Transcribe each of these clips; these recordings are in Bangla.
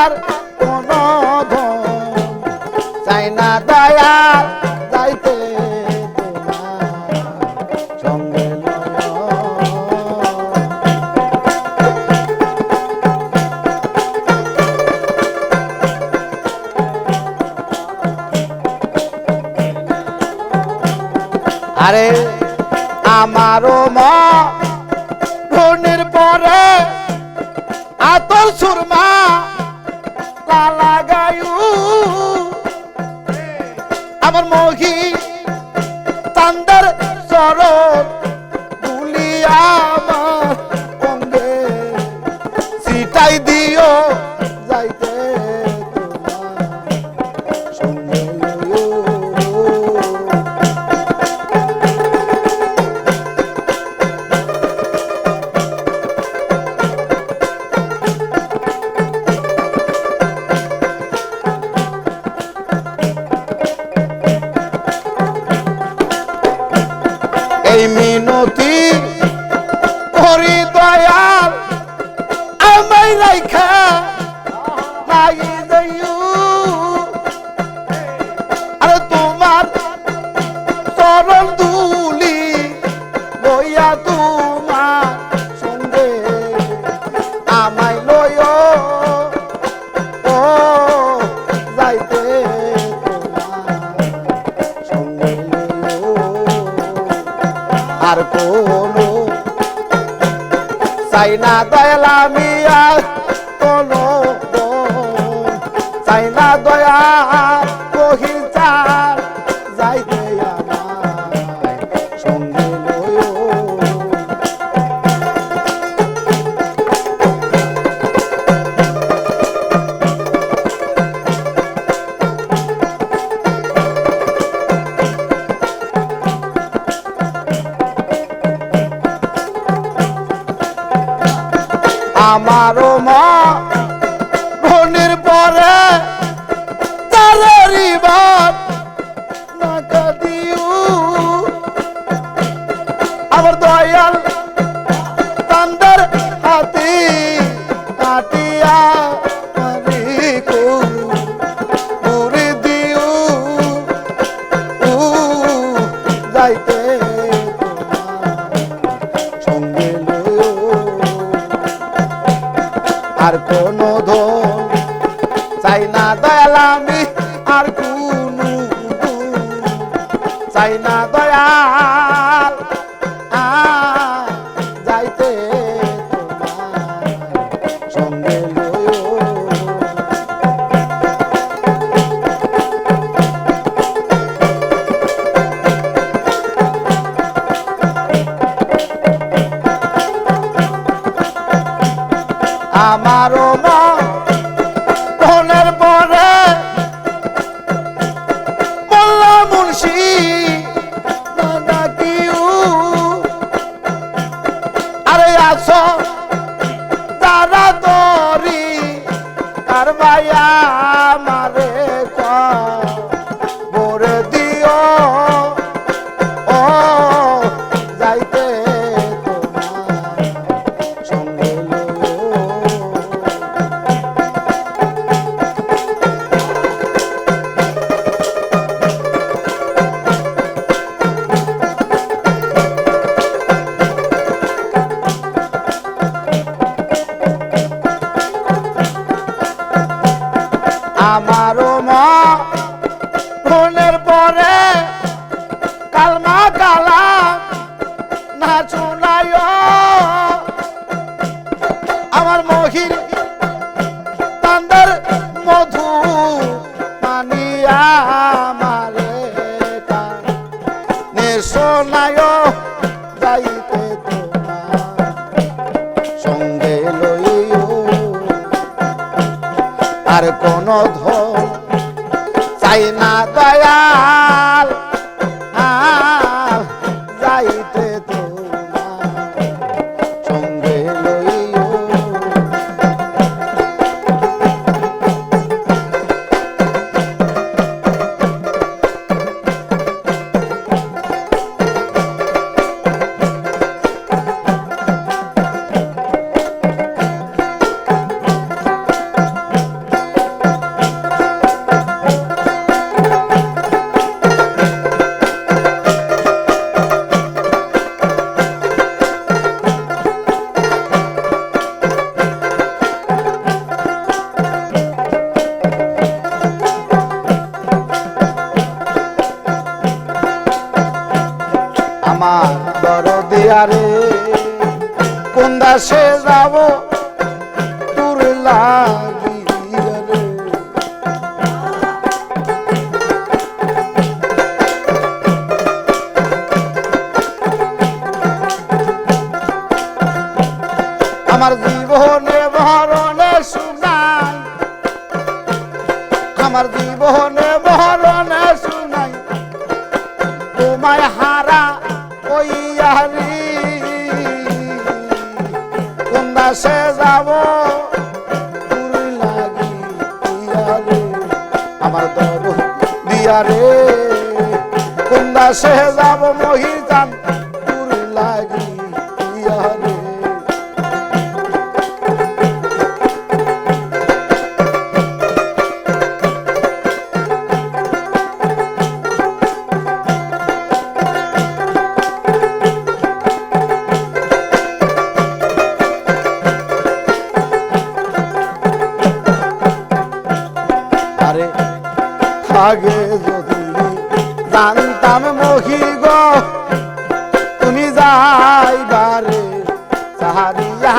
আর কোন ধন চাই না দয়াল যাইতে তোমার সঙ্গে আরে আমারও মা ধনের পরে আতর সুরমা লাগায়ু আমার মহি তান্দার শরৎ দুলিয়া আমার অঙ্গে সিটাই দিও যাইতে তোমার সঙ্গে এই মিনতি করি দয়াল আমায় রাইখা নাই যাইও আরে তোমার চরণ ধুলি লইয়া তোমার সঙ্গে আমায় লয় ও যাইতে তোমার সঙ্গে আর কোনো চাই না দয়াল আমি আর কোনো চাই না দয়া কহির চার যাইতে আমায় সঙ্গে আমারও মা ধনের পরে তারেরই বাপ নাকা দিও আমার দয়াল তান্দার হাতে কাটিয়া মারিকো পুরে দিও যাইতে তোমার সঙ্গে আর কোন ধন চাই না দয়াল আমি আর কোন চাই না দয়াল যাইতে তোমার সঙ্গে আমারও মা ধনের পরে মোল্লা মুন্সি ডাকিও আরে আসো তারা দরি আর ভাইয়া মারে বরে দিও ও যাইতে তোমার সঙ্গে আমারও মা ধনের পরে কালমা কালা না শোনায় আমার মহির তান্দার মধু পানিয়া মারে নে শোনায় যাইতে তোমার সঙ্গে লইও আর কোন ধন চাই না দয়াল যাইতে তোমার সঙ্গে লইও দাসে যাব তোর লাগিয়া রে। আমার জীবনে মরণে শুনাই, আমার জীবনে মরণে শুনাই তোমায় হারা ওই হারি। কোন দাসে যাব তোর লাগিয়া রে, আমার দর দিয়া রে। কোন দাসে যাব মহির জান তোর লাগিয়া রে। আগে যদি জানতাম মহি গো তুমি যাইবারে সাহারিয়া।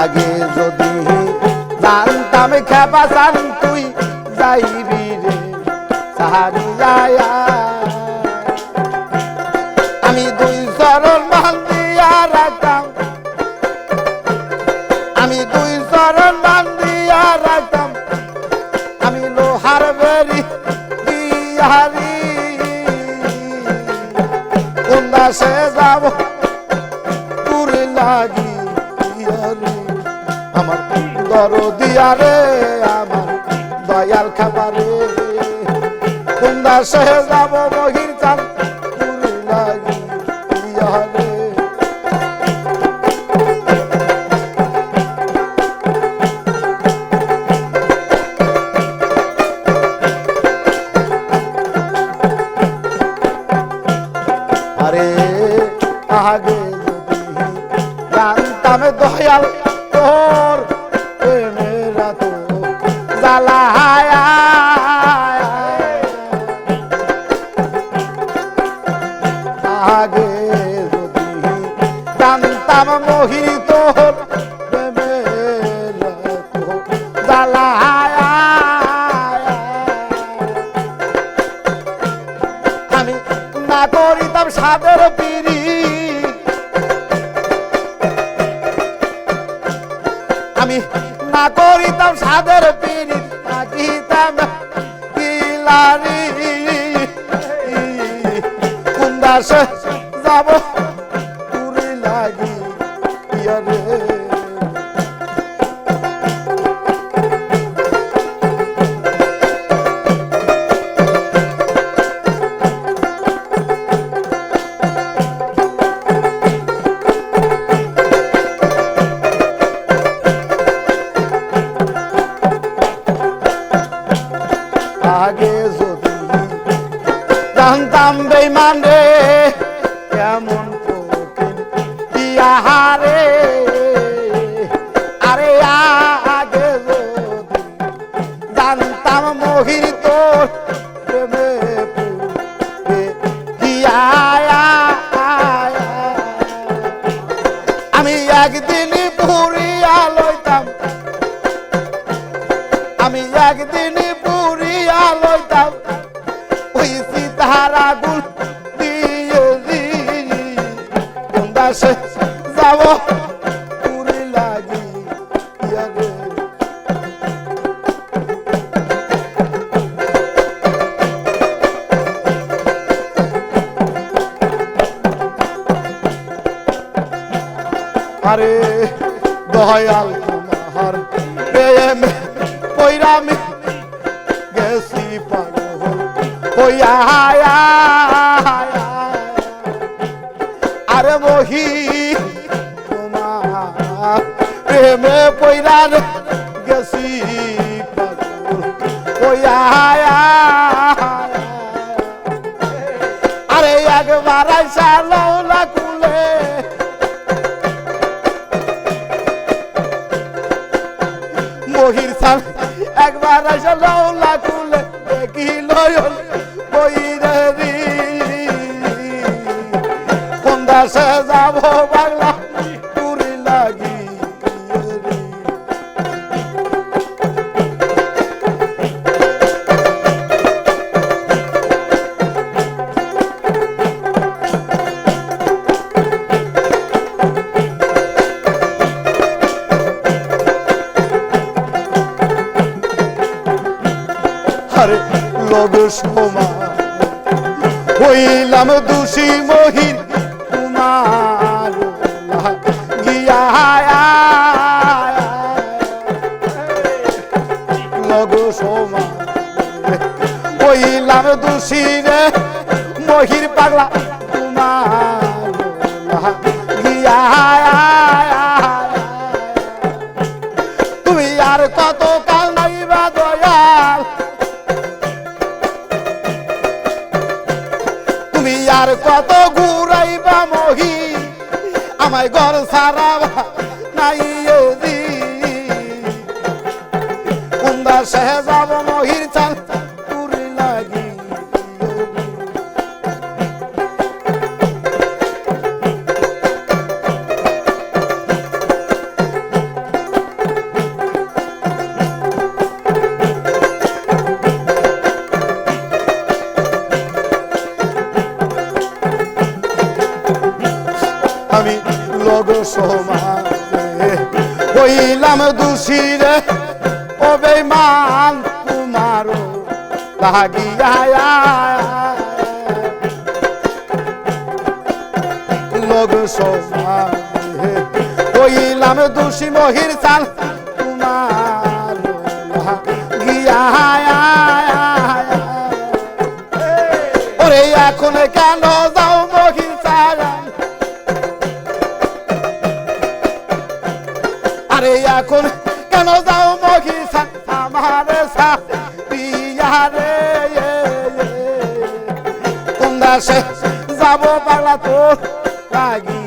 আগে যদি জানতাম খেপা চান তুই যাইবি রে সাহারিয়া। আমি দুই চরণ বান্ধিয়া রাখতাম, আমি দুই চরণ বান্ধিয়া রাখতাম, আমি লোহার বেরি দিয়ারি। কোন দাসে যাব তোর লাগিয়া রে, আমার দর দিয়া রে, আমার দয়াল খাবারে। কোন দাসে যাব মহির চান তোর লাগিয়া রে। আরে আগে যদি জানতাম দয়াল তোর প্রেমেরা তো জ্বালায়া। আগে যদি জানতাম মহি তোর প্রেমেরা তো জ্বালায়া। আমি না করিতাম সাদের পিড়ি, আমি না করিতাম সাদের পিড়ি, থাকিতাম কিলারি। কোন দাসে যাব তোর লাগিয়া রে। আগে যদি জানতাম বেঈমান রে কেমন কঠিন বিয়াহারে। আরে আগে যদি জানতাম মহির তোর প্রেমে পুরে গিয়া। আমি একদিন পুরিয়া লইতাম, আমি একদিন পুরিয়া লইতাম ওই সীতার আগুন দিয়ে। কোন দাসে যাব তোর লাগিয়া রে। আরে দয়াল তোমার প্রেমে পইরা আমি গেছি পাগল হইয়া। আরে মহি তোমার প্রেমে পইরা গেছি পাগল হইয়া। আরে একবার আইসা লওলা কুলে, মহির চান একবার আইসা লওলা কুলে, দেখি লয়ন বইরে রি। যাব পাগলা তোর লাগি আরে লগ সমা হইলাম দোষী মহির তোমার গিয়া লগ সমা হইলাম দোষী রে মহির পাগলা তোমার গিয়া তুমি আর কত কাল নাইবা দয়াল তুমি আর কত ঘুরাইবা মহি আমায় ঘর সারা নাই কুন্দা সে যাব মহির চাল তোর লাগি আমি লগ সমাজে হইলাম দোষী রে ও বেঈমান তোমার লাগিয়া লগ সমাজে হইলাম দোষী মহির চাল তোমার লাগিয়া ওরে এখন কেন যাও মহির চাল আরে এখন কেন যাও মহি আমার সারে কোন দাসে যাব পাগলা তোর লাগি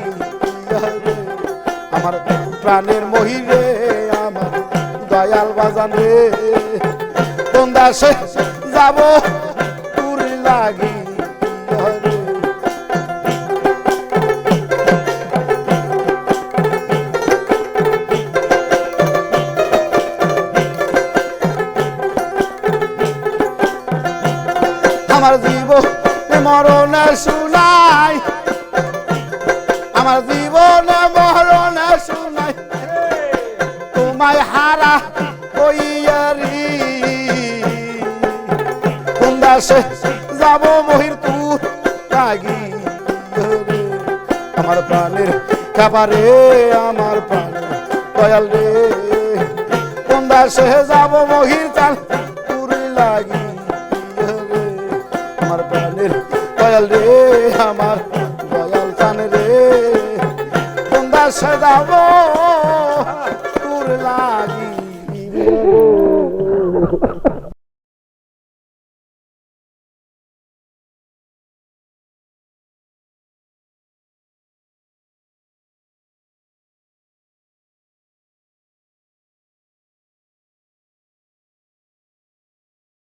আমার প্রাণের মহিরে আমার দয়াল বাজান রে কোন দাসে যাব তোর লাগি আমার জীবনে মরণে শুনাই আমার জীবনে মরণে শুনাই তোমায় হারা কইয়ারি কোন দাসে যাব মহির তোর লাগি আমার প্রাণের কাবারে আমার প্রাণের দয়াল রে কোন দাসে যাব মহির চাল তোর লাগি আমার প্রাণের দয়াল রে আমার দয়াল চান রে কোন দাসে যাব তোর লাগি